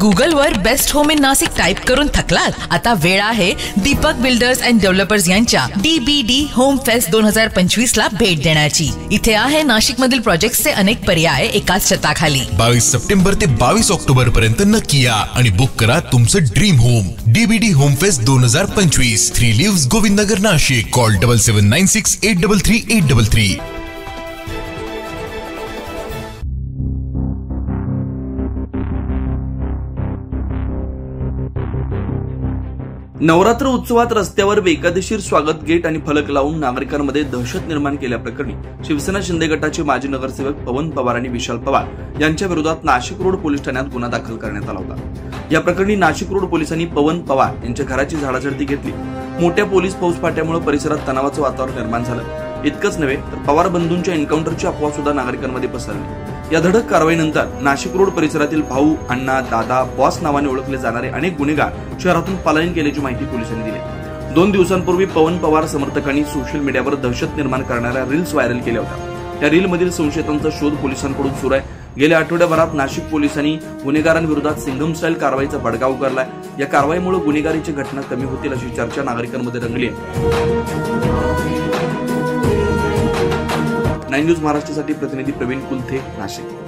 Google वर best home in Nashik type करून थकलात? आता वेळ आहे दीपक बिल्डर्स अँड डेव्हलपर्स यांच्या DBD होम फेस्ट 2025 ला भेट देण्याची। इथे आहे नाशिक मधील प्रोजेक्ट्सचे अनेक पर्याय एकाच छताखाली। 22 सप्टेंबर ते 22 ऑक्टोबर पर्यंत नक्की या आणि बुक करा तुमचं dream home. DBD home fest 2025, 3 lives Govindnagar Nashik. Call 7796 833 833। Navratra उत्सवात रस्त्यावर बेकायदेशीर स्वागत गेट आणि फलक लावून नागरिकांमध्ये दहशत निर्माण केल्याप्रकरणी शिवसेना शिंदे गटाचे माजी नगरसेवक पवन पवार आणि विशाल पवार यांच्या विरोधात नाशिक रोड पोलीस ठाण्यात गुन्हा दाखल करण्यात आला होता। या प्रकरणी नाशिक रोड पोलिसांनी पवन पवार यांच्या घराची झाडाझडती घेतली। मोठ्या पोलीस फौजफाट्यामुळे परिसरात तणावाचं वातावरण निर्माण झालं। इतकंच नव्हे तर पवार बंधूंच्या एन्काउंटरची अफवा सुद्धा नागरिकांमध्ये पसरली। या धडक कारवाईनंतर नाशिक रोड परिसरातील भाऊ, अण्णा, दादा, बॉस नावाने ओळखले जाणारे अनेक गुन्हेगार शहरातून पलायन केल्याची माहिती पोलिसांनी दिली। 2 दिवसांपूर्वी पवन पवार समर्थकांनी सोशल मीडियावर दहशत निर्माण करणाऱ्या रील्स व्हायरल केल्या होत्या। त्या रील मधील संशयितांचा शोध पोलिसांकडून सुरू आहे। गेल्या आठवड्याभरात नाशिक पोलिसांनी गुन्हेगारांविरोधात सिंघम स्टाईल कारवाईचा बडगा उगारलाय। या कारवाईमुळे गुन्हेगारीची घटना कमी होतील अशी चर्चा नागरिकांमध्ये रंगली आहे। 9 न्यूज महाराष्ट्रासाठी प्रतिनिधी प्रवीण कुलथे, नाशिक।